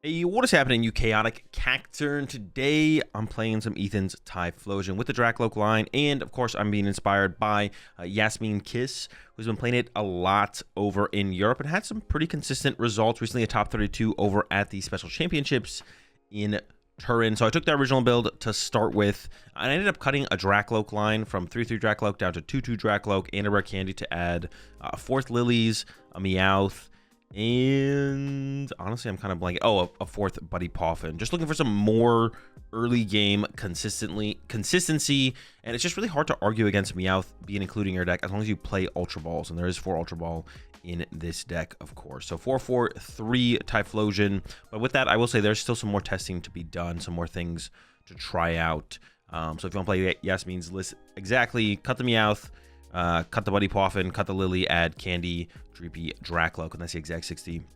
Hey, what is happening, you chaotic cactor? And today I'm playing some Ethan's Typhlosion with the Drakloak line, and of course I'm being inspired by Yasmin Kiss, who's been playing it a lot over in Europe and had some pretty consistent results. Recently a top 32 over at the Special Championships in Turin. So I took the original build to start with, and I ended up cutting a Drakloak line from 3/3 Drakloak down to 2/2 Drakloak and a rare candy to add a 4th Lilies, a Meowth, and honestly I'm kind of blanking. Oh, a 4th Buddy Poffin. Just looking for some more early game consistency, and it's just really hard to argue against Meowth being included in your deck as long as you play Ultra Balls, and there is 4 Ultra Ball in this deck, of course. So 4/4/3 Typhlosion, but with that I will say there's still some more testing to be done, some more things to try out. So if you want to play Yasmin's list exactly, cut the Meowth, cut the Buddy Poffin, cut the Lily, add Candy, Dreepy, Drakloak, and that's the exact 60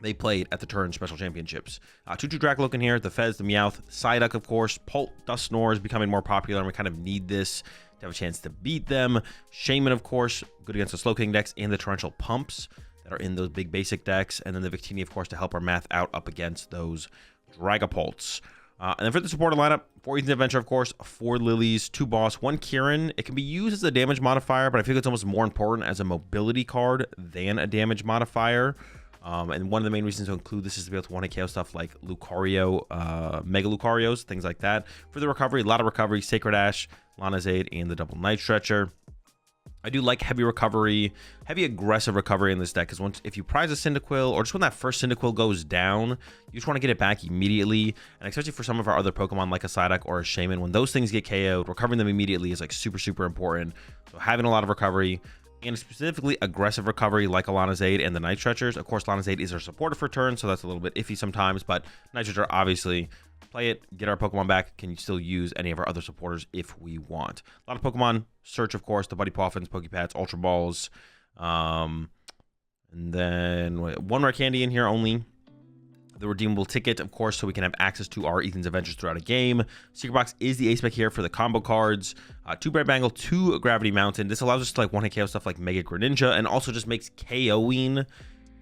they played at the Turin Special Championships. 2/2 Drakloak in here, the Fez, the Meowth, Psyduck, of course. Pult, Dusknoir is becoming more popular, and we kind of need this to have a chance to beat them. Shaman, of course, good against the Slowking decks and the Torrential Pumps that are in those big basic decks. And then the Victini, of course, to help our math out up against those Dragapults. And then for the supporter lineup, 4 Ethan's Adventure, of course, 4 Lilies, 2 Boss, 1 Kieran. It can be used as a damage modifier, but I feel it's almost more important as a mobility card than a damage modifier. And one of the main reasons to include this is to be able to 1-hit KO stuff like Lucario, Mega Lucarios, things like that. For the recovery, a lot of recovery, Sacred Ash, Lana's Aid, and the Double Night Stretcher. I do like heavy recovery, heavy aggressive recovery in this deck, because if you prize a Cyndaquil, or just when that first Cyndaquil goes down, you just want to get it back immediately. And especially for some of our other Pokemon like a Psyduck or a Shaman, when those things get KO'd, recovering them immediately is like super important. So having a lot of recovery, and specifically aggressive recovery like Alana's Aid and the Night Stretchers. Of course, Alana's Aid is our supporter for turn, so that's a little bit iffy sometimes, but Night Stretcher, obviously, play it, get our Pokemon back, can still use any of our other supporters if we want. A lot of Pokemon search, of course, the Buddy Poffins, Pokepads, Ultra Balls, and then 1 rare candy in here only. The redeemable ticket, of course, so we can have access to our Ethan's Adventures throughout a game. Secret Box is the ace spec here for the combo cards. 2 Brave Bangle, 2 Gravity Mountain. This allows us to like 1-hit KO stuff like Mega Greninja, and also just makes KOing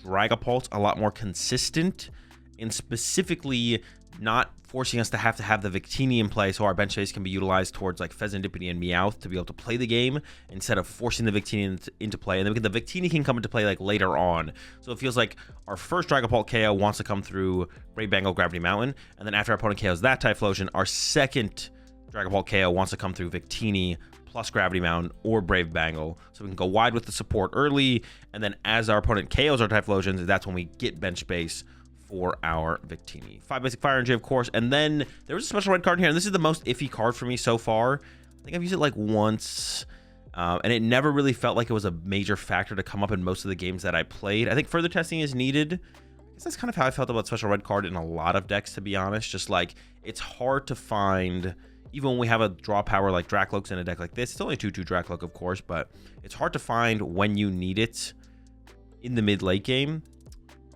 Dragapult a lot more consistent, and specifically not forcing us to have the Victini in play, so our bench space can be utilized towards like Fezandipity and Meowth to be able to play the game instead of forcing the Victini into play. And then the Victini can come into play like later on. So it feels like our first Dragapult KO wants to come through Brave Bangle, Gravity Mountain, and then after our opponent KOs that Typhlosion, our second Dragapult KO wants to come through Victini plus Gravity Mountain or Brave Bangle. So we can go wide with the support early, and then as our opponent KOs our Typhlosions, that's when we get bench space for our Victini. 5 basic fire energy, of course, and then there was a special red card here, and this is the most iffy card for me so far. I think I've used it like once, and it never really felt like it was a major factor to come up in most of the games that I played. I think further testing is needed. I guess that's kind of how I felt about special red card in a lot of decks, to be honest. Just like, it's hard to find, even when we have a draw power like Drakloak's in a deck like this. It's only 2/2 Drakloak, of course, but it's hard to find when you need it in the mid-late game.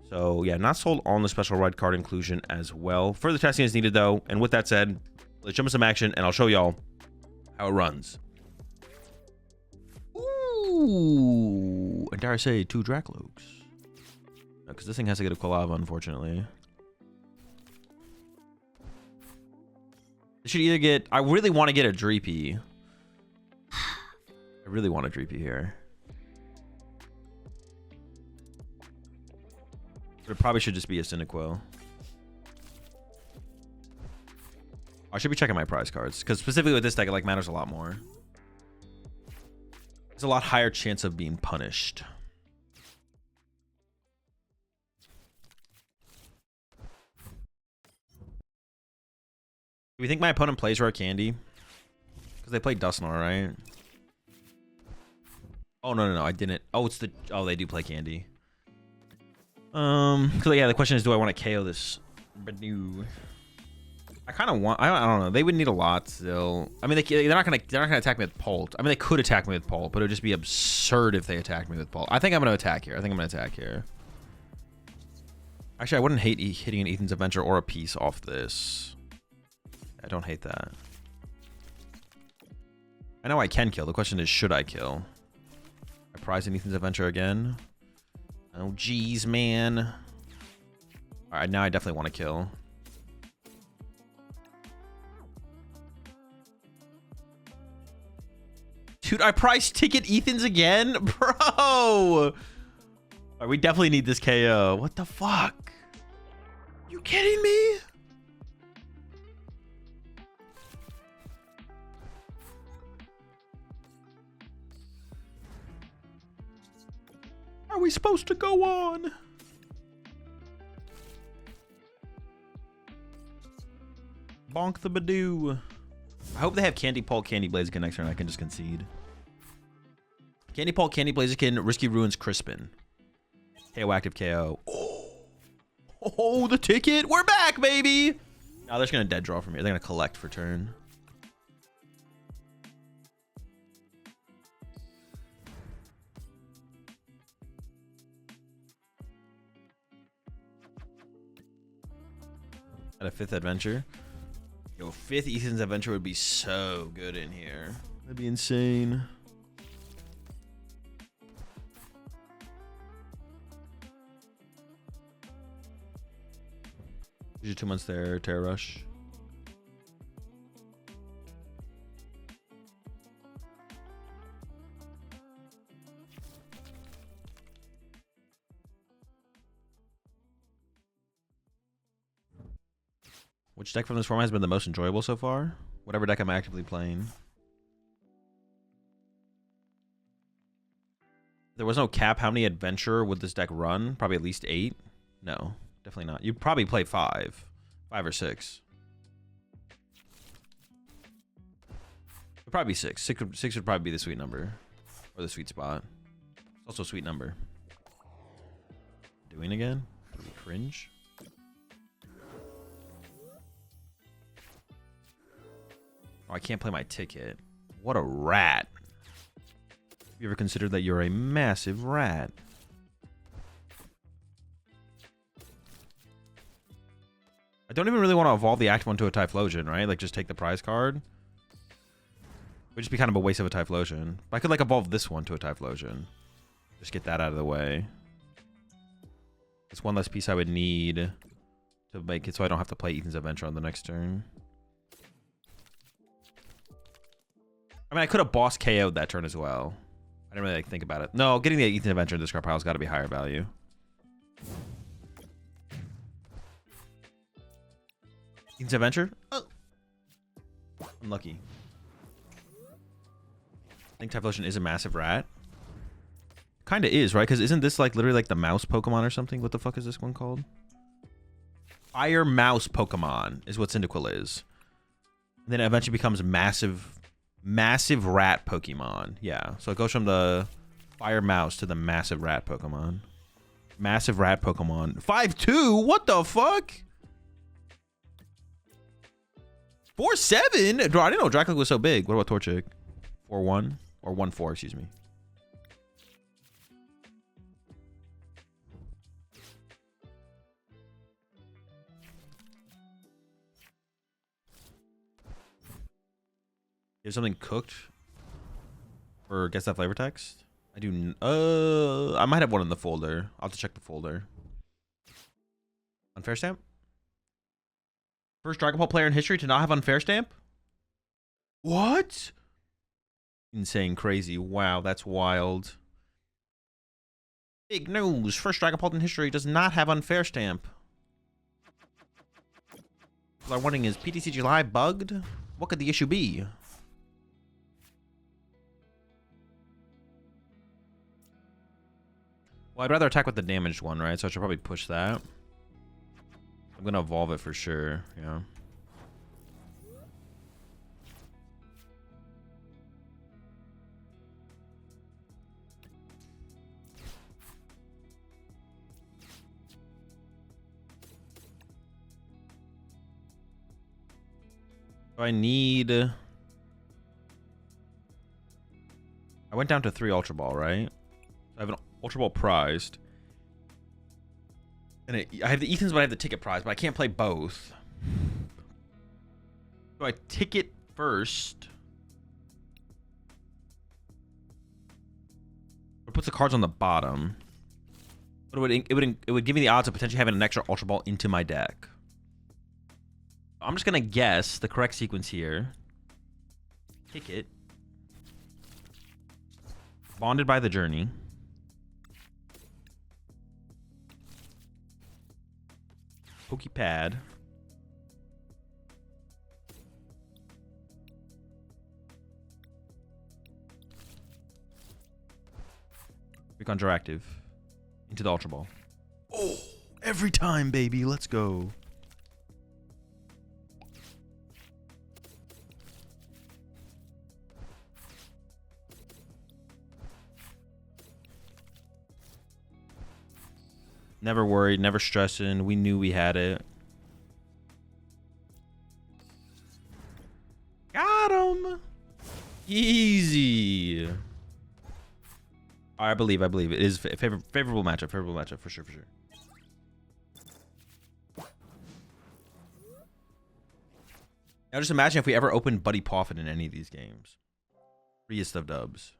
So yeah, not sold on the special red card inclusion as well. Further testing is needed though. And with that said, let's jump into some action and I'll show y'all how it runs. Ooh, and dare I say 2 Drakloaks. Because this thing has to get a Quilava, unfortunately. It should either get, I really want to get a Dreepy. I really want a Dreepy here. It probably should just be a Cyndaquil. I should be checking my prize cards, because specifically with this deck, it like matters a lot more. There's a lot higher chance of being punished. Do we think my opponent plays rare candy? Because they play Dusknoir, right? Oh no, I didn't. Oh, it's the, oh, they do play candy. So yeah, the question is, do I want to KO this Banu? I kind of want, I don't know, they would need a lot still. I mean, they're not gonna attack me with Pult. I mean, they could attack me with Pult, but it would just be absurd if they attacked me with Pult. I think I'm gonna attack here. Actually, I wouldn't hate hitting an Ethan's Adventure or a piece off this. I don't hate that. I know I can kill. The question is, should I kill? I prize an Ethan's Adventure again. Oh, geez, man. All right, now I definitely want to kill. Dude, I price ticket Ethan's again? Bro! All right, we definitely need this KO. What the fuck? You kidding me? Are we supposed to go on? Bonk the Badoo. I hope they have Candy Paul, Candy Blaziken next turn. I can just concede. Candy Paul, Candy Blaziken, Risky Ruins, Crispin. KO active KO. Oh, the ticket. We're back, baby. Now they're just going to dead draw from here. They're going to collect for turn. At a 5th adventure. Yo, 5th Ethan's adventure would be so good in here. That'd be insane. Here's your 2 months there, Terror Rush. Which deck from this format has been the most enjoyable so far? Whatever deck I'm actively playing. There was no cap. How many adventure would this deck run? Probably at least 8. No, definitely not. You'd probably play 5 or 6. It'd probably be 6. 6 would probably be the sweet number, or the sweet spot. It's also a sweet number. Doing again? Cringe. Oh, I can't play my ticket. What a rat. Have you ever considered that you're a massive rat? I don't even really want to evolve the active one to a Typhlosion, right? Like, just take the prize card. It would just be kind of a waste of a Typhlosion. But I could, like, evolve this one to a Typhlosion. Just get that out of the way. It's one less piece I would need to make it so I don't have to play Ethan's Adventure on the next turn. I mean, I could have boss KO'd that turn as well. I didn't really like, think about it. No, getting the Ethan Adventure in this card pile has got to be higher value. Ethan's Adventure? Oh. Unlucky. I think Typhlosion is a massive rat. Kind of is, right? Because isn't this like literally like the mouse Pokemon or something? What the fuck is this one called? Fire Mouse Pokemon is what Cyndaquil is. And then it eventually becomes massive rat Pokemon. Yeah, so it goes from the fire mouse to the massive rat Pokemon. Massive rat Pokemon. 5-2? What the fuck? 4-7? Bro, I didn't know Drakloak was so big. What about Torchic? 4-1? Or 1-4, excuse me. You have something cooked? Or guess that flavor text? I do. I might have one in the folder. I'll have to check the folder. Unfair stamp? First Dragon Ball player in history to not have unfair stamp? What? Insane, crazy. Wow, that's wild. Big news. First Dragon Ball in history does not have unfair stamp. People are wondering, is PTCG Live bugged? What could the issue be? Well, I'd rather attack with the damaged one, right? So I should probably push that. I'm going to evolve it for sure, yeah. So I need... I went down to 3 Ultra Ball, right? I have an Ultra Ball prized. And I have the Ethans, but I have the ticket prize, but I can't play both. So I ticket first. It puts the cards on the bottom. But it would give me the odds of potentially having an extra Ultra Ball into my deck. I'm just gonna guess the correct sequence here. Kick it. Bonded by the Journey. Pokepad. Recon Interactive. Into the Ultra Ball. Oh, every time, baby. Let's go. Never worried, never stressing. We knew we had it. Got him. Easy. I believe. It is favorable matchup for sure. Now just imagine if we ever opened Buddy Poffin in any of these games. Freest of dubs.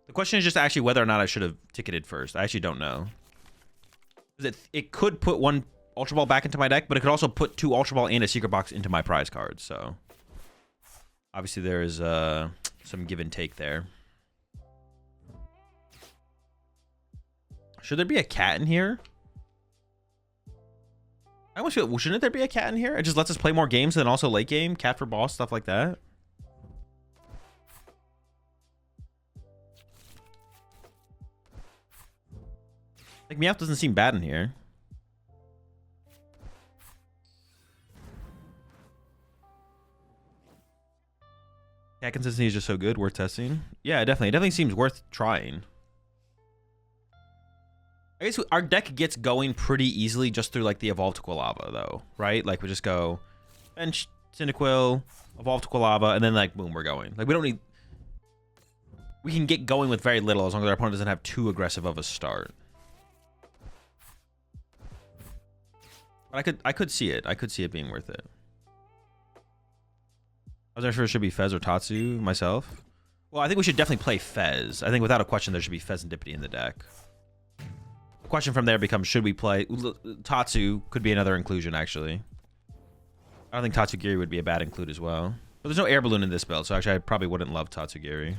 The question is just actually whether or not I should have ticketed first. I actually don't know. It could put one Ultra Ball back into my deck, but it could also put 2 Ultra Ball and a Secret Box into my prize cards. So obviously there is some give and take there. Should there be a cat in here? I almost feel, shouldn't there be a cat in here? It just lets us play more games and also late game, cat for boss, stuff like that. Like, Meowth doesn't seem bad in here. Cat consistency is just so good, worth testing. Yeah, definitely. It definitely seems worth trying. I guess our deck gets going pretty easily just through, like, the Evolve to Quilava, though, right? Like, we just go bench, Cyndaquil, Evolve to Quilava, and then, like, boom, we're going. Like, we don't need... We can get going with very little as long as our opponent doesn't have too aggressive of a start. But I could see it. I could see it being worth it. I was not sure it should be Fez or Tatsu myself. Well, I think we should definitely play Fez. I think without a question there should be Fez and Dippity in the deck. The question from there becomes, should we play... Tatsu could be another inclusion, actually. I don't think Tatsugiri would be a bad include as well. But there's no air balloon in this build, so actually I probably wouldn't love Tatsugiri.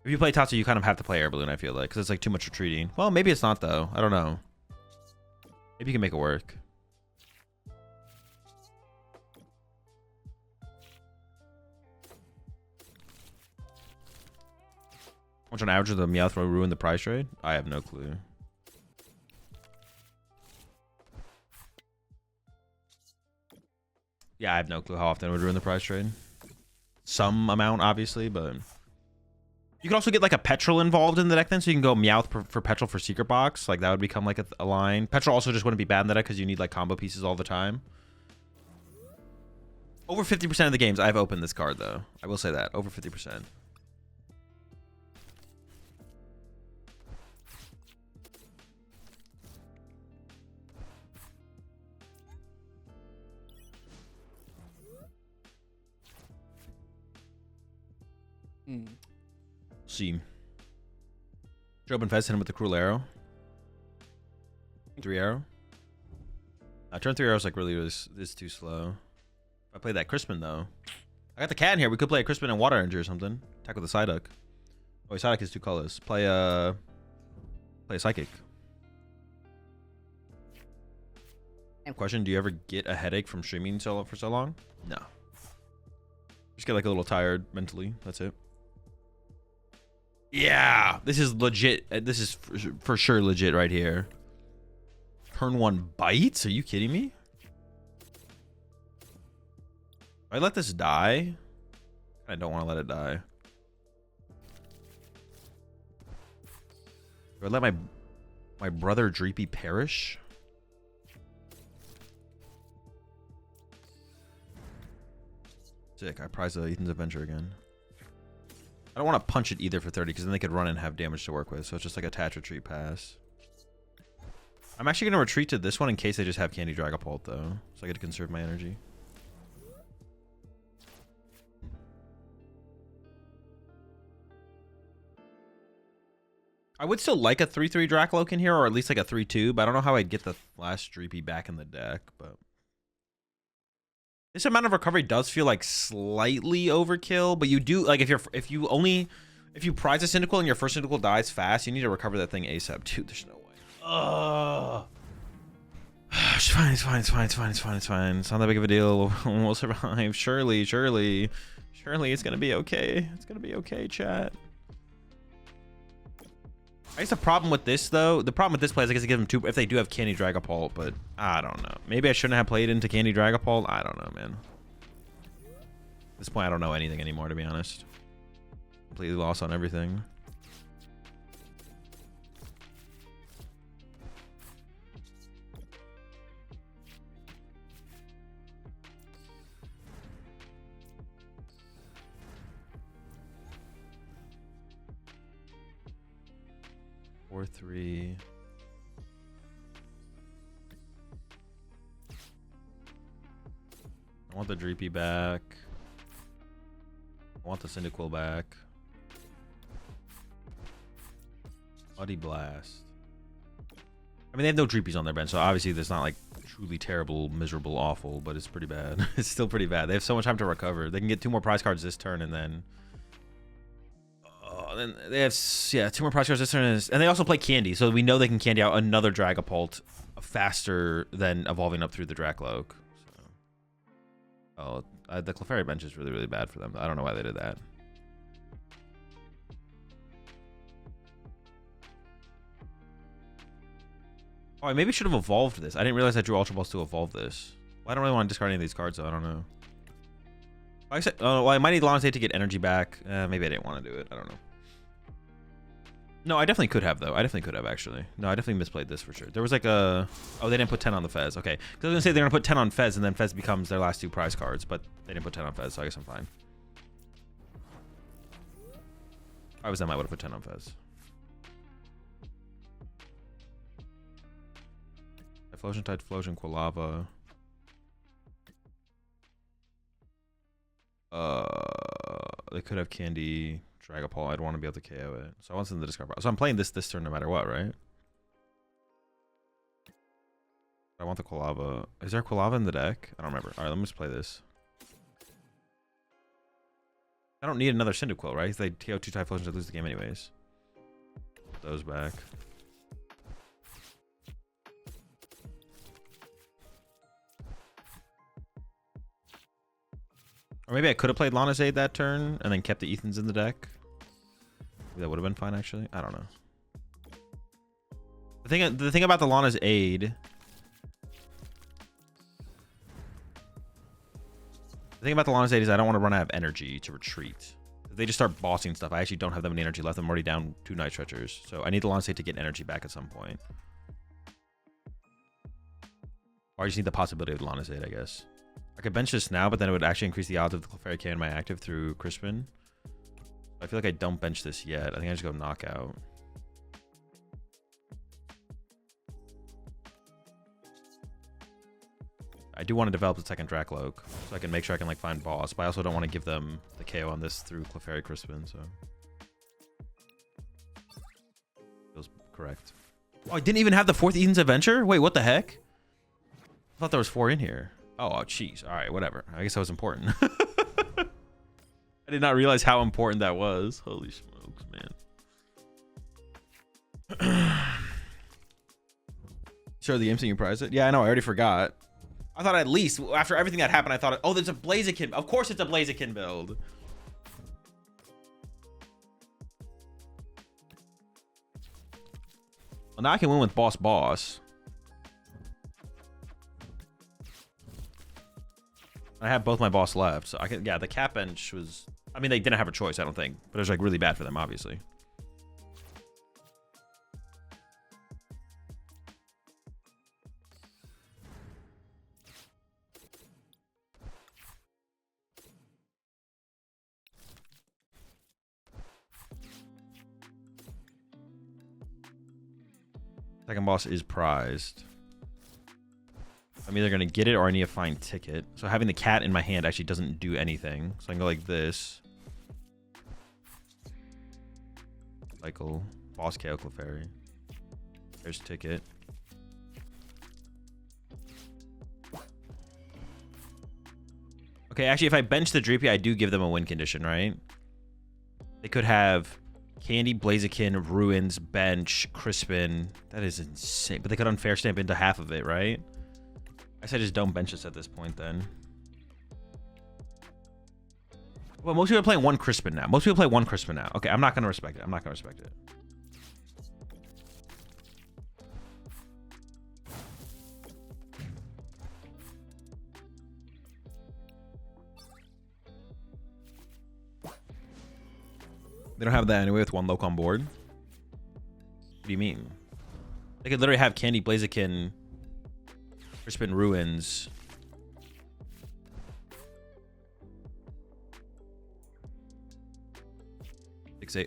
If you play Tatsu, you kind of have to play air balloon, I feel like, because it's like too much retreating. Well, maybe it's not, though. I don't know. Maybe you can make it work. How much on average does the Meowth will ruin the prize trade? I have no clue. Yeah, I have no clue how often it would ruin the prize trade. Some amount, obviously, but... You could also get like a Petrol involved in the deck then, so you can go Meowth for Petrol for Secret Box. Like that would become like a line. Petrol also just wouldn't be bad in the deck because you need like combo pieces all the time. Over 50% of the games I've opened this card though. I will say that. Over 50%. See. Open Fez, hit him with the Cruel Arrow. 3 arrow. Turn 3 arrows like really is too slow. If I played that Crispin though. I got the cat in here. We could play a Crispin and Water Energy or something. Attack with a Psyduck. Oh, Psyduck is 2 colors. Play a Psychic. Question: do you ever get a headache from streaming for so long? No. Just get like a little tired mentally. That's it. Yeah, this is legit. This is for sure legit right here. Turn 1 bites? Are you kidding me? I let this die. I don't want to let it die. Do I let my brother Dreepy perish? Sick. I prize Ethan's Adventure again. I don't want to punch it either for 30 because then they could run and have damage to work with. So it's just like attach, retreat, pass. I'm actually gonna retreat to this one in case they just have Candy Dragapult though, so I get to conserve my energy. I would still like a 3/3 Drakloak in here, or at least like a 3/2, but I don't know how I'd get the last Dreepy back in the deck, but this amount of recovery does feel like slightly overkill, but you do like if you prize a Cyndaquil and your first Cyndaquil dies fast, you need to recover that thing ASAP. Dude, there's no way. Ugh. It's fine, it's fine, it's fine, it's fine, it's fine, it's fine. It's not that big of a deal. We'll survive. Surely, surely, surely it's gonna be okay. It's gonna be okay, chat. I guess the problem with this though, the problem with this play is I guess I give them 2 if they do have Candy Dragapult, but I don't know. Maybe I shouldn't have played into Candy Dragapult. I don't know, man. At this point, I don't know anything anymore, to be honest. Completely lost on everything. Four, 3. I want the Dreepy back. I want the Cyndaquil back. Muddy Blast. I mean, they have no Dreepies on their bench, so obviously there's not like truly terrible, miserable, awful, but it's pretty bad. It's still pretty bad. They have so much time to recover. They can get 2 more prize cards this turn, and then then they have 2 more prize cards this turn, and they also play Candy, so we know they can Candy out another Dragapult faster than evolving up through the Drakloak. So, the Clefairy bench is really, really bad for them. I don't know why they did that. Oh, I maybe should have evolved this. I didn't realize I drew Ultra Balls to evolve this. Well, I don't really want to discard any of these cards, though. I don't know. Like I said, well, I might need Long Stay to get energy back. Maybe I didn't want to do it. I don't know. No, I definitely could have, though. I definitely could have, actually. No, I definitely misplayed this for sure. There was like a... Oh, they didn't put 10 on the Fez. Okay. Because I was going to say they're going to put 10 on Fez, and then Fez becomes their last 2 prize cards, but they didn't put 10 on Fez, so I guess I'm fine. If I was them, I would have put 10 on Fez. Typhlosion, Quilava. They could have Candy Dragapult. I'd want to be able to KO it. So I want them to discard. So I'm playing this turn no matter what, right? I want the Quilava. Is there a Quilava in the deck? I don't remember. All right, let me just play this. I don't need another Cyndaquil, right? If they KO 2 Typhlosions, I lose the game anyways. Put those back. Or maybe I could have played Lana's Aid that turn and then kept the Ethans in the deck. Maybe that would have been fine, actually. I don't know. The thing about the Lana's Aid... The thing about the Lana's Aid is I don't want to run out of energy to retreat. If they just start bossing stuff, I actually don't have that many energy left. I'm already down 2 Night Stretchers. So I need the Lana's Aid to get energy back at some point. Or I just need the possibility of the Lana's Aid, I guess. I could bench this now, but then it would actually increase the odds of the Clefairy K in my active through Crispin. I feel like I don't bench this yet. I think I just go Knockout. I do want to develop the second Drakloak, so I can make sure I can like find boss, but I also don't want to give them the KO on this through Clefairy Crispin, so... Feels correct. Oh, I didn't even have the 4th Eden's Adventure? Wait, what the heck? I thought there was 4 in here. Oh, jeez. All right, whatever. I guess that was important. I did not realize how important that was. Holy smokes, man. Sure, the instant you prize it? Yeah, I know. I already forgot. I thought at least, after everything that happened, I thought, oh, there's a Blaziken. Of course it's a Blaziken build. Well, now I can win with Boss. I have both my boss left, so I can. Yeah, the cap bench was. I mean, they didn't have a choice, I don't think, but it was like really bad for them, obviously. Second boss is prized. I'm either going to get it or I need to find ticket. So having the cat in my hand actually doesn't do anything. So I can go like this. Cycle. Boss KO Clefairy. There's ticket. Okay, actually, if I bench the Dreepy, I do give them a win condition, right? They could have Candy, Blaziken, Ruins, Bench, Crispin. That is insane. But they could unfair stamp into half of it, right? I guess I just don't bench this at this point, then. Well, most people are playing one Crispin now. Most people play one Crispin now. Okay, I'm not going to respect it. I'm not going to respect it. They don't have that anyway with one Loke on board. What do you mean? They could literally have Candy, Blaziken, Crispin, Ruins.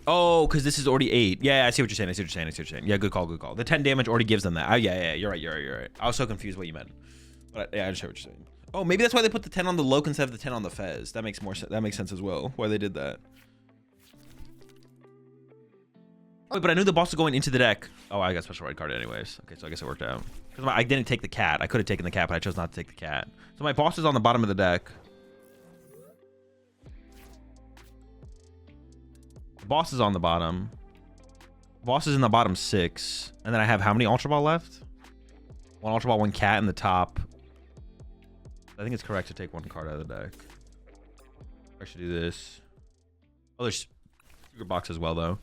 Oh, because this is already 8. Yeah, I see what you're saying. I see what you're saying. I see what you're saying. Yeah, good call, good call. The 10 damage already gives them that. Oh, yeah, you're right, you're right. I was so confused what you meant. But yeah, I understand what you're saying. Oh, maybe that's why they put the 10 on the Loke instead of the 10 on the Fez. That makes more sense. That makes sense as well, why they did that. Oh, but I knew the boss was going into the deck. Oh, I got special red card anyways. Okay, so I guess it worked out. Because I didn't take the cat. I could have taken the cat, but I chose not to take the cat. So my boss is on the bottom of the deck. The boss is on the bottom. Boss is in the bottom 6. And then I have how many Ultra Ball left? One Ultra Ball, one cat in the top. I think it's correct to take one card out of the deck. I should do this. Oh, there's secret box as well, though.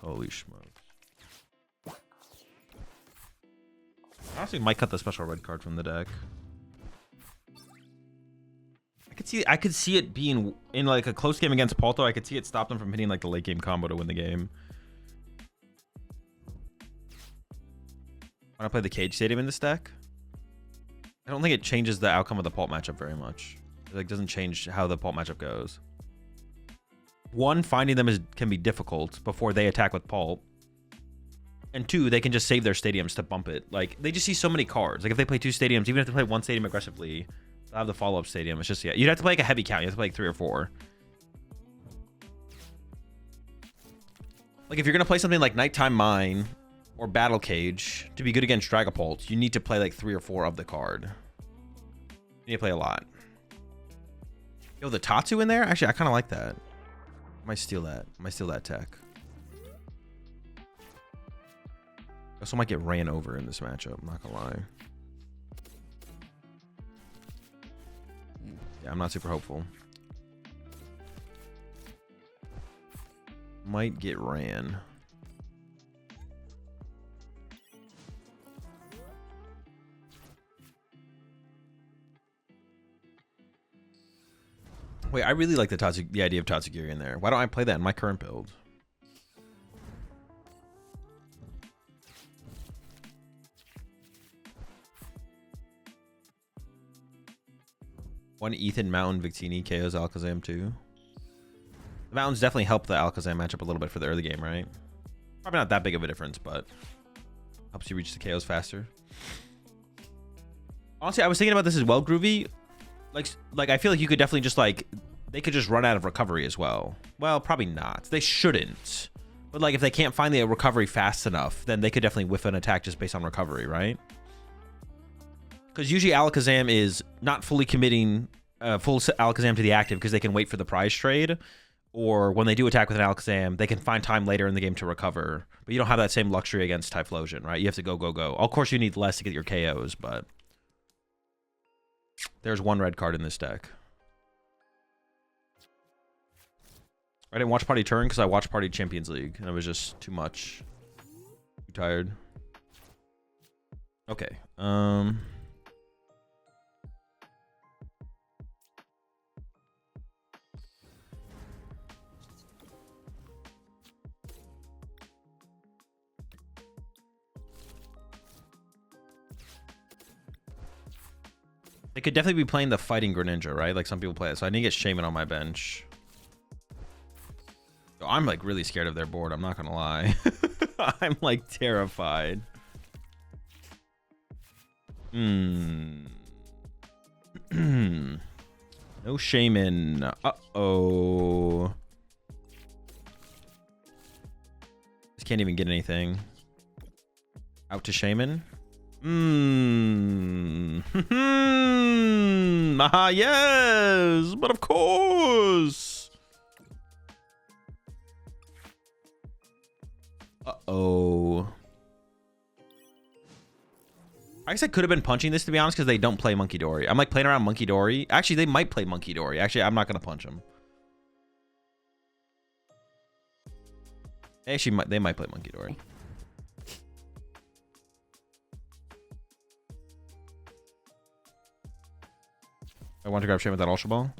Holy smokes. Honestly, might cut the special red card from the deck. I could see it being in like a close game against Palto. I could see it stop them from hitting like the late game combo to win the game. When I play the Cage Stadium in this deck, I don't think it changes the outcome of the Pulp matchup very much. It like doesn't change how the Pulp matchup goes. One, finding them can be difficult before they attack with Pulp. And two, they can just save their stadiums to bump it. Like, they just see so many cards. Like, if they play 2 stadiums, even if they play 1 stadium aggressively, they'll have the follow-up stadium. It's just, yeah, you'd have to play like a heavy count. You have to play like 3 or 4. Like, if you're going to play something like Nighttime Mine or Battle Cage to be good against Dragapult, you need to play like 3 or 4 of the card. You need to play a lot. Yo, the Tatsu in there? Actually, I kind of like that. I might steal that. I might steal that tech. I also might get ran over in this matchup. I'm not gonna lie. Yeah, I'm not super hopeful. Might get ran. Wait, I really like the idea of Tatsugiri in there. Why don't I play that in my current build? One Ethan Mountain Victini KOs Alakazam too. The Mountains definitely help the Alakazam matchup a little bit for the early game, right? Probably not that big of a difference, but helps you reach the KOs faster. Honestly, I was thinking about this as well, Groovy. Like I feel like you could definitely just like, they could just run out of recovery as well. Well, probably not. They shouldn't. But like if they can't find the recovery fast enough, then they could definitely whiff an attack just based on recovery, right? Because usually Alakazam is not fully committing full Alakazam to the active because they can wait for the prize trade. Or when they do attack with an Alakazam, they can find time later in the game to recover. But you don't have that same luxury against Typhlosion, right? You have to go, go, go. Of course, you need less to get your KOs, but there's one red card in this deck. I didn't watch Party Turn because I watched Party Champions League, and it was just too much. Too tired. Okay. They could definitely be playing the Fighting Greninja, right? Like some people play it. So I need to get Shaman on my bench. I'm like really scared of their board. I'm not gonna lie. I'm like terrified. No shaman. Uh-oh. Just can't even get anything. Out to shaman. Ah, yes, but of course. Uh-oh. I guess I could have been punching this, to be honest, because they don't play Monkey Dory. I'm like playing around Monkey Dory. Actually, they might play Monkey Dory. Actually, I'm not going to punch them. Actually, they might play Monkey Dory. I want to grab Shaman with that Ultra Ball.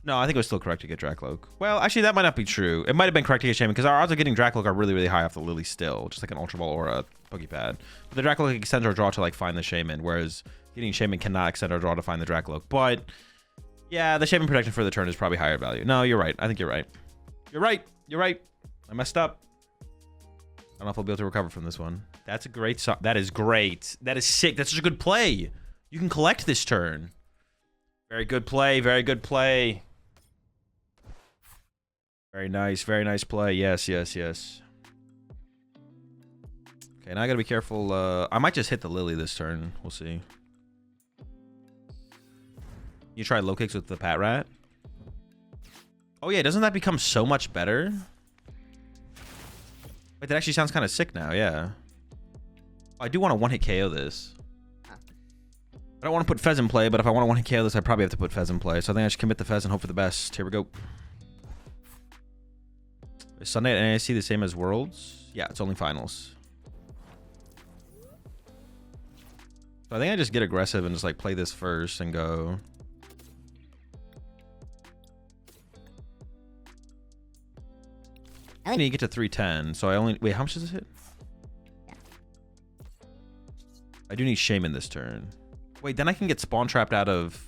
No, I think it was still correct to get Drakloak. Well, actually, that might not be true. It might have been correct to get Shaman because our odds of getting Drakloak are really, really high off the Lily still, just like an Ultra Ball or a Pokepad. But the Drakloak extends our draw to like find the Shaman, whereas getting Shaman cannot extend our draw to find the Drakloak. But yeah, the Shaman protection for the turn is probably higher value. No, you're right. I think you're right. You're right. You're right. I messed up. I don't know if I'll be able to recover from this one. That's a great song. That is great. That is sick. That's such a good play. You can collect this turn. Very good play. Very good play. Very nice play. Yes, yes, yes. Okay, now I gotta be careful. I might just hit the Lily this turn. We'll see. You try low kicks with the Pat Rat? Oh yeah, doesn't that become so much better? Wait, that actually sounds kind of sick now, yeah. I do want to one-hit KO this. I don't want to put Fez in play, but if I want to one-hit KO this, I probably have to put Fez in play. So I think I should commit the Fez and hope for the best. Here we go. Is Sunday at NAC the same as Worlds? Yeah, it's only finals. So I think I just get aggressive and just like play this first and go. I need to get to 310, so I only wait. How much does this hit? Yeah. I do need Shaman this turn. Wait, then I can get spawn trapped out of.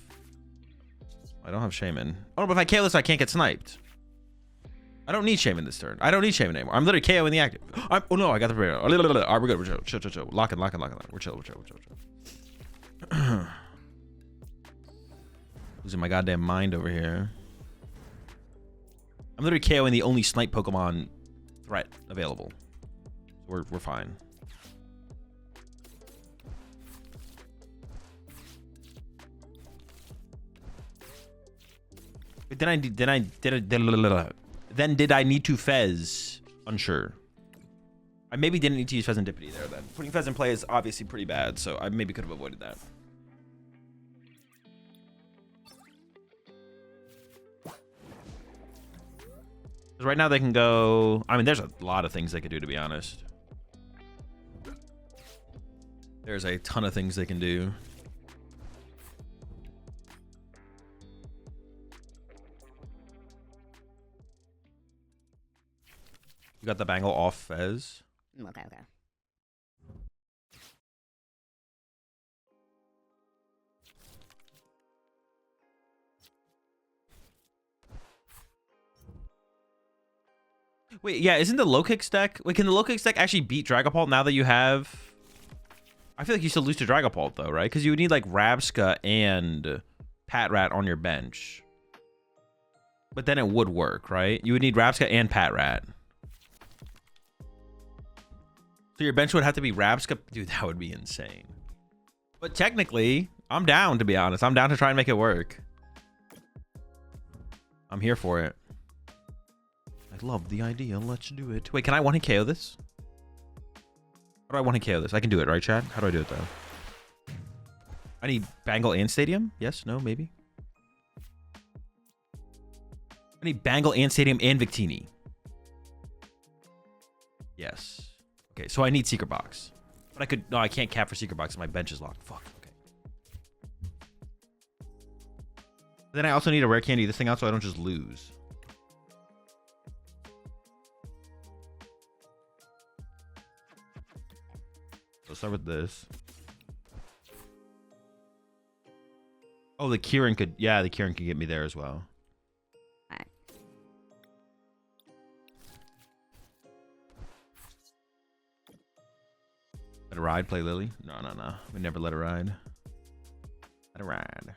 I don't have Shaman. Oh, but if I KO this, I can't get sniped. I don't need Shaman this turn. I don't need Shaman anymore. I'm literally KOing the active. Oh no, I got the barrier. All right, we're good. We're chill. Chill. Lock in. We're chill. Losing my goddamn mind over here. I'm literally KOing the only snipe Pokemon threat available. We're fine. But then did I need to Fez? Unsure. I maybe didn't need to use Fezandipity there then. Putting Fez in play is obviously pretty bad, so I maybe could have avoided that. Right now they can go. I mean, there's a lot of things they could do, to be honest. There's a ton of things they can do. You got the bangle off Fez. Okay. Wait, yeah, isn't the low kicks deck? Wait, can the low kicks deck actually beat Dragapult now that you have? I feel like you still lose to Dragapult though, right? Because you would need like Rabska and Pat Rat on your bench. But then it would work, right? You would need Rabska and Pat Rat. So your bench would have to be Rabska. Dude, that would be insane. But technically, I'm down, to be honest. I'm down to try and make it work. I'm here for it. I love the idea. Let's do it. Wait, can I one-hit KO this? How do I one-hit KO this? I can do it, right, Chad? How do I do it, though? I need Bangle and Stadium? Yes? No? Maybe? I need Bangle and Stadium and Victini. Yes. Okay, so I need Secret Box. But I could... No, I can't cap for Secret Box. My bench is locked. Fuck. Okay. But then I also need a Rare Candy this thing out so I don't just lose. Let's start with this. Oh, the Kieran could... Yeah, the Kieran could get me there as well. Alright. Let it ride, play Lily? No, no, no. We never let it ride. Let it ride.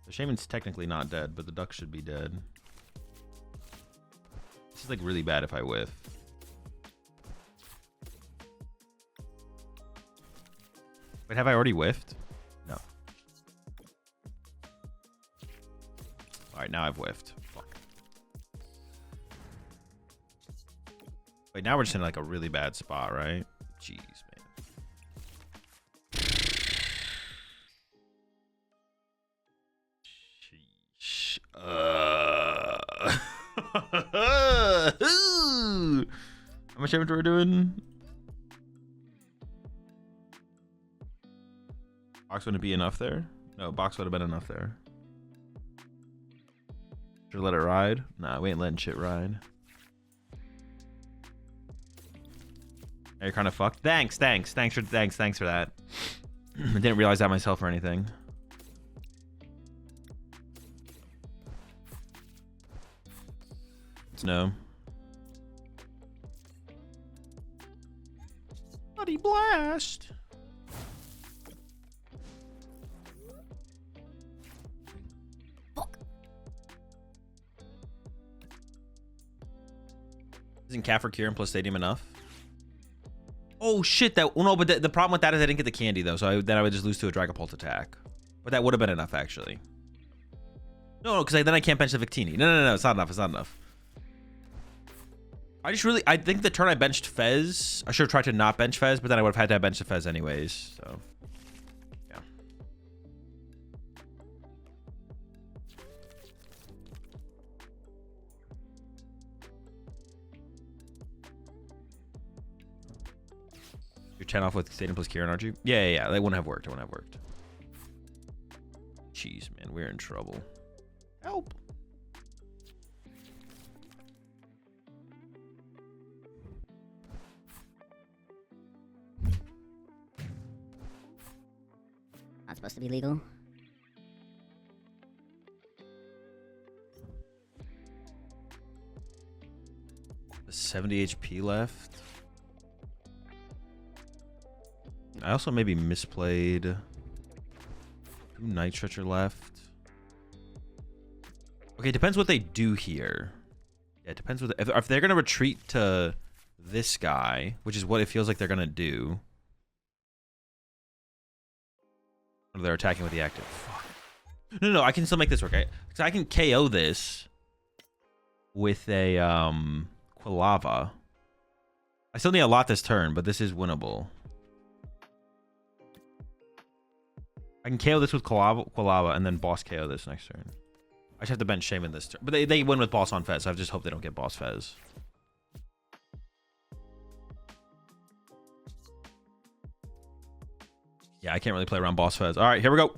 The Shaman's technically not dead, but the duck should be dead. This is like really bad if I whiff. Wait, have I already whiffed? No. Alright, now I've whiffed. Fuck. Wait, now we're just in like a really bad spot, right? Jeez, man. Sheesh. How much damage are we doing? Box wouldn't be enough there? No, box would have been enough there. Should let it ride? Nah, we ain't letting shit ride. Now you're kind of fucked. Thanks for that. I didn't realize that myself or anything. It's no. Bloody blast. Isn't Kaffir Kieran plus Stadium enough? Oh shit! That no, but the problem with that is I didn't get the candy though, so then I would just lose to a Dragapult attack. But that would have been enough actually. No, because then I can't bench the Victini. No, it's not enough. It's not enough. I think the turn I benched Fez, I should have tried to not bench Fez, but then I would have had to bench the Fez anyways. So yeah. You're 10 off with Stadium plus Kieran, aren't you? Yeah. That wouldn't have worked. It wouldn't have worked. Jeez, man, we're in trouble. Help. Not supposed to be legal. The 70 HP left. I also maybe misplayed. 2 Night Stretcher left. Okay, depends what they do here. Yeah, it depends what if they're gonna retreat to this guy, which is what it feels like they're gonna do. Or they're attacking with the active. Fuck. No, I can still make this work. Because I can KO this with a Quilava. I still need a lot this turn, but this is winnable. I can KO this with Quilava and then boss KO this next turn. I just have to bench Shaman this turn. But they win with boss on Fez, so I just hope they don't get boss Fez. Yeah, I can't really play around boss Fez. All right, here we go.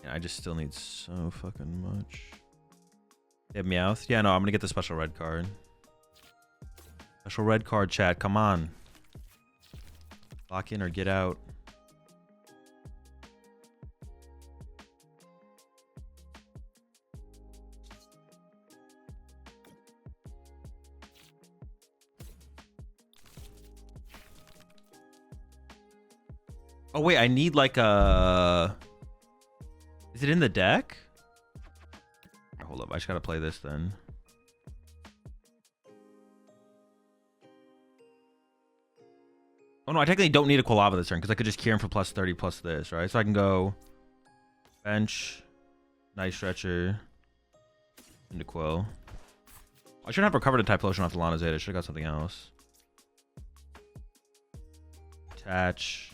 Yeah, I just still need so fucking much. They have Meowth? Yeah, no, I'm going to get the special red card. Special red card, chat. Come on. Lock in or get out. Oh, wait. I need like a... Is it in the deck? Hold up. I just got to play this then. Oh no, I technically don't need a Quilava this turn because I could just cure him for plus 30 plus this, right? So I can go bench, Night Stretcher, into Quill. I shouldn't have recovered a Typhlosion off the Lana Zeta. I should have got something else. Attach.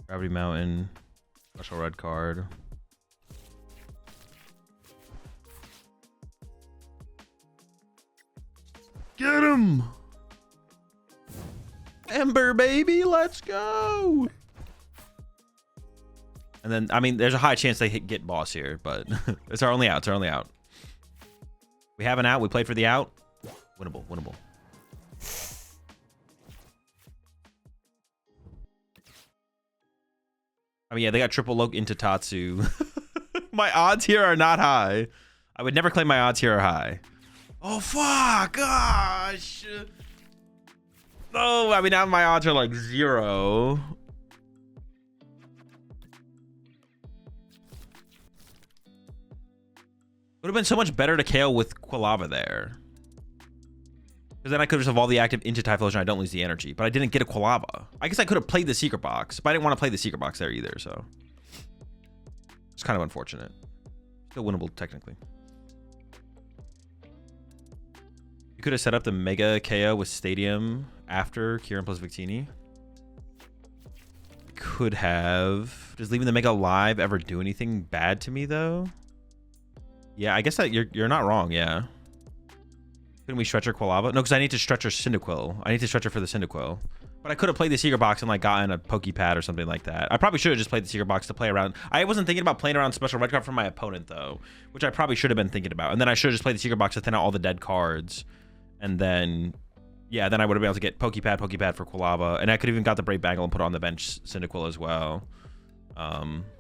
Gravity Mountain. Special red card. Get him! Ember, baby, let's go. And then, I mean, there's a high chance they get boss here, but it's our only out. It's our only out. We have an out. We played for the out. Winnable, winnable. I mean, yeah, they got triple Loak into Tatsu. My odds here are not high. I would never claim my odds here are high. Oh, fuck. Gosh. Oh, I mean, now my odds are like 0. Would have been so much better to KO with Quilava there. Because then I could just have all the active into Typhlosion. I don't lose the energy. But I didn't get a Quilava. I guess I could have played the secret box. But I didn't want to play the secret box there either. So it's kind of unfortunate. Still winnable technically. You could have set up the Mega KO with Stadium after Kieran plus Victini. Could have. Does leaving the Mega alive ever do anything bad to me though? Yeah, I guess that you're not wrong. Yeah. Couldn't we stretch her Quilava? No, because I need to stretch her Cyndaquil. I need to stretch her for the Cyndaquil. But I could have played the secret box and like gotten a Pokepad or something like that. I probably should have just played the secret box to play around. I wasn't thinking about playing around special red card from my opponent though, which I probably should have been thinking about. And then I should have just played the secret box to thin out all the dead cards. And then, yeah, then I would have been able to get Pokepad for Quilava. And I could have even got the Brave Bangle and put on the bench Cyndaquil as well.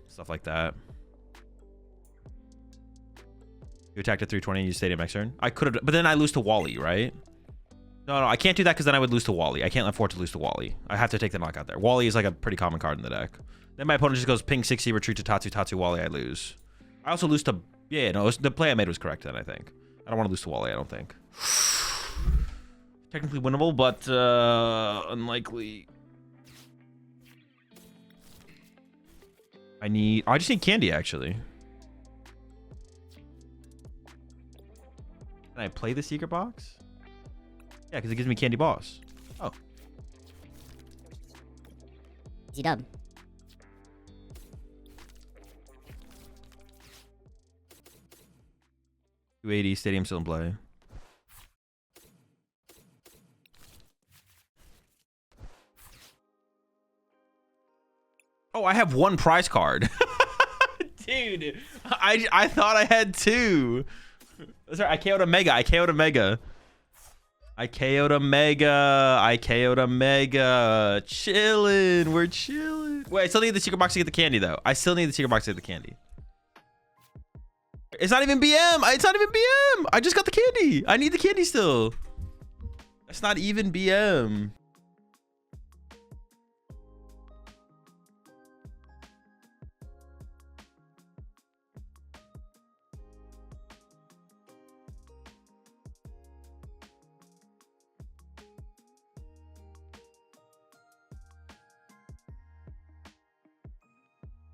Stuff like that. You attacked at 320 and you stayed at max turn. I could have, but then I lose to Wally, right? No, I can't do that because then I would lose to Wally. I can't afford to lose to Wally. I have to take the knockout there. Wally is like a pretty common card in the deck. Then my opponent just goes ping 60, retreat to Tatsu, Wally, I lose. I also lose to, yeah, no, the play I made was correct then, I think. I don't want to lose to Wally, I don't think. Technically winnable, but unlikely. I just need candy, actually. Can I play the secret box? Yeah, because it gives me candy boss. Oh. Easy dub. $280 stadium still in play. Oh, I have one prize card. Dude, I thought I had 2. Sorry, I KO'd a Mega. I KO'd a Mega. Chillin'. We're chilling. Wait, I still need the secret box to get the candy, though. I still need the secret box to get the candy. It's not even BM. It's not even BM. I just got the candy. I need the candy still. That's not even BM.